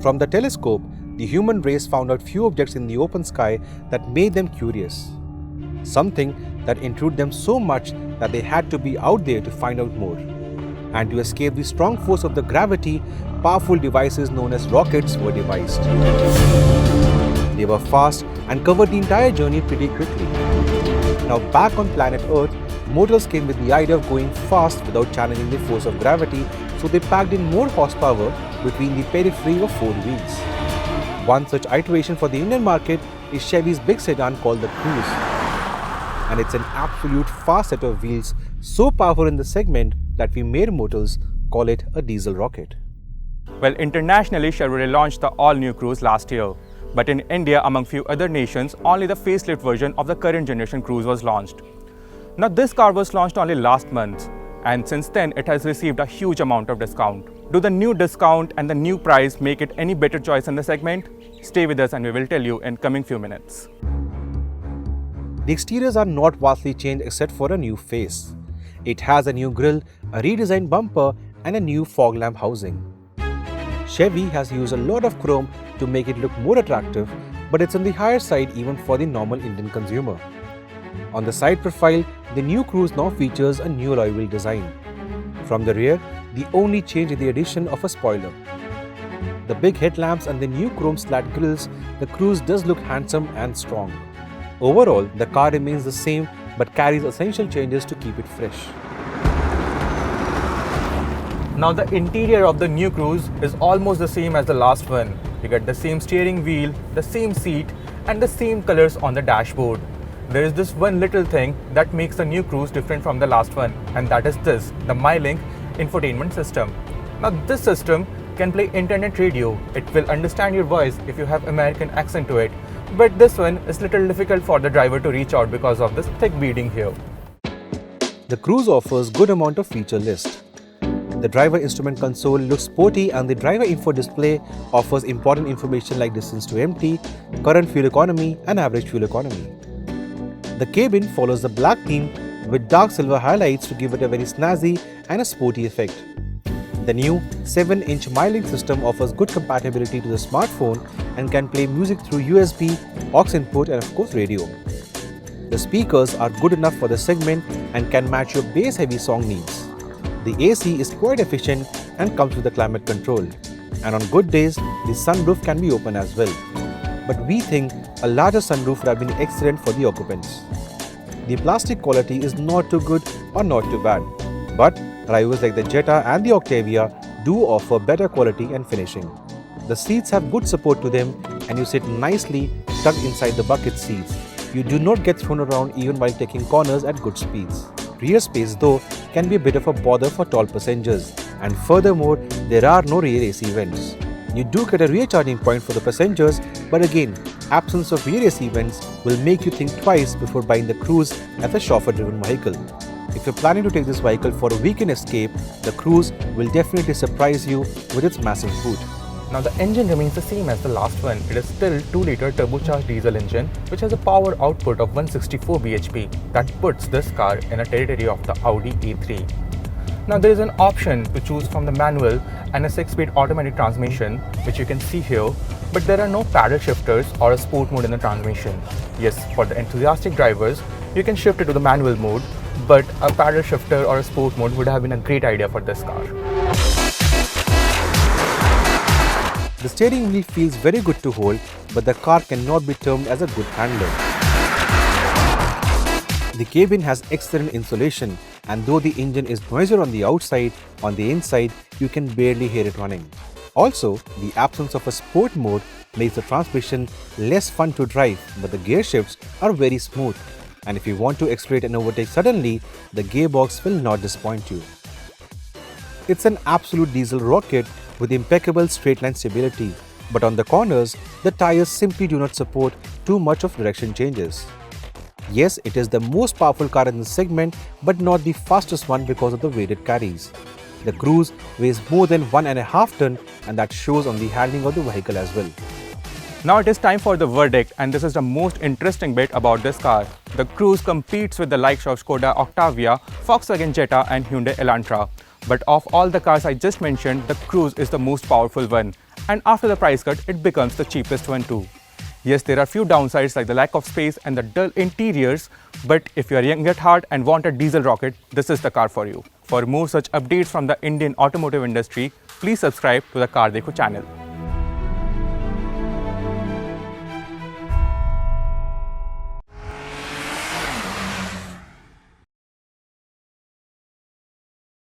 From the telescope, the human race found out few objects in the open sky that made them curious. Something that intrigued them so much that they had to be out there to find out more. And to escape the strong force of the gravity, powerful devices known as rockets were devised. They were fast and covered the entire journey pretty quickly. Now back on planet Earth, motors came with the idea of going fast without challenging the force of gravity, so they packed in more horsepower between the periphery of four wheels. One such iteration for the Indian market is Chevy's big sedan called the Cruze. And it's an absolute fast set of wheels, so powerful in the segment that we Meer Motors call it a diesel rocket. Well, internationally, Chevrolet launched the all-new Cruze last year. But in India, among few other nations, only the facelift version of the current generation Cruze was launched. Now, this car was launched only last month, and since then, it has received a huge amount of discount. Do the new discount and the new price make it any better choice in the segment? Stay with us and we will tell you in coming few minutes. The exteriors are not vastly changed except for a new face. It has a new grille, a redesigned bumper and a new fog lamp housing. Chevy has used a lot of chrome to make it look more attractive, but it's on the higher side even for the normal Indian consumer. On the side profile, the new Cruze now features a new alloy wheel design. From the rear, the only change is the addition of a spoiler. The big headlamps and the new chrome slat grills, the Cruze does look handsome and strong. Overall, the car remains the same but carries essential changes to keep it fresh. Now the interior of the new Cruze is almost the same as the last one. You get the same steering wheel, the same seat and the same colors on the dashboard. There is this one little thing that makes the new Cruze different from the last one, and that is this, the MyLink infotainment system. Now this system can play internet radio. It will understand your voice if you have American accent to it. But this one is little difficult for the driver to reach out because of this thick beading here. The Cruze offers good amount of feature list. The driver instrument console looks sporty and the driver info display offers important information like distance to empty, current fuel economy and average fuel economy. The cabin follows the black theme with dark silver highlights to give it a very snazzy and a sporty effect. The new 7-inch MyLink system offers good compatibility to the smartphone and can play music through USB, aux input and of course radio. The speakers are good enough for the segment and can match your bass heavy song needs. The AC is quite efficient and comes with the climate control. And on good days, the sunroof can be open as well. But we think a larger sunroof would have been excellent for the occupants. The plastic quality is not too good or not too bad. But drivers like the Jetta and the Octavia do offer better quality and finishing. The seats have good support to them and you sit nicely tucked inside the bucket seats. You do not get thrown around even while taking corners at good speeds. Rear space though can be a bit of a bother for tall passengers, and furthermore there are no rear AC vents. You do get a rear charging point for the passengers, but again, absence of rear AC vents will make you think twice before buying the Cruze as a chauffeur-driven vehicle. If you're planning to take this vehicle for a weekend escape, the Cruze will definitely surprise you with its massive boot. Now the engine remains the same as the last one. It is still 2-liter turbocharged diesel engine which has a power output of 164 bhp. That puts this car in a territory of the Audi A3. Now there is an option to choose from the manual and a 6-speed automatic transmission which you can see here, but there are no paddle shifters or a sport mode in the transmission. Yes, for the enthusiastic drivers, you can shift it to the manual mode, but a paddle shifter or a sport mode would have been a great idea for this car. The steering wheel feels very good to hold, but the car cannot be termed as a good handler. The cabin has excellent insulation, and though the engine is noisier on the outside, on the inside you can barely hear it running. Also, the absence of a sport mode makes the transmission less fun to drive, but the gear shifts are very smooth. And if you want to accelerate and overtake suddenly, the gearbox will not disappoint you. It's an absolute diesel rocket with impeccable straight line stability, but on the corners, the tires simply do not support too much of direction changes. Yes, it is the most powerful car in the segment, but not the fastest one because of the weight it carries. The Cruise weighs more than 1.5 tons, and that shows on the handling of the vehicle as well. Now it is time for the verdict, and this is the most interesting bit about this car. The Cruise competes with the likes of Skoda Octavia, Volkswagen Jetta and Hyundai Elantra. But of all the cars I just mentioned, the Cruise is the most powerful one. And after the price cut, it becomes the cheapest one too. Yes, there are few downsides like the lack of space and the dull interiors, but if you are young at heart and want a diesel rocket, this is the car for you. For more such updates from the Indian automotive industry, please subscribe to the Car Dekho channel.